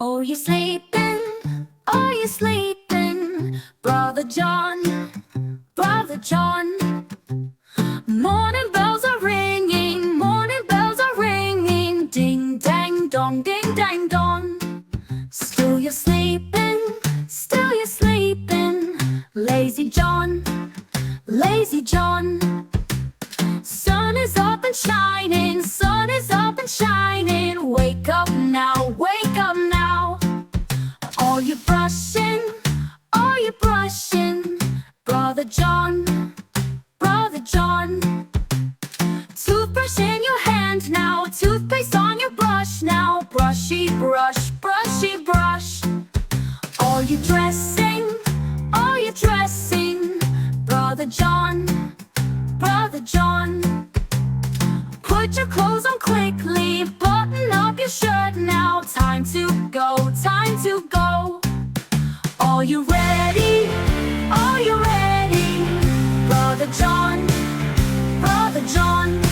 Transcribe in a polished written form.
Oh, you sleeping? Are you sleeping? Brother John, Brother John. Morning bells are ringing, morning bells are ringing. Ding dang dong, ding dang dong. Still you're sleeping, still you're sleeping. Lazy John, lazy John. Sun is up and shining, sun is up and shining. Wake up now, wake up now. Are you brushing? Are you brushing? Brother John, Brother John. Toothbrush in your hand now, toothpaste on your brush now. Brushy brush, brushy brush. Are you dressing? Are you dressing? Brother John, Brother John. Put your clothes on quickly, button up your shirt now. Time to go, time to go. Are you ready? Are you ready? Brother John, Brother John.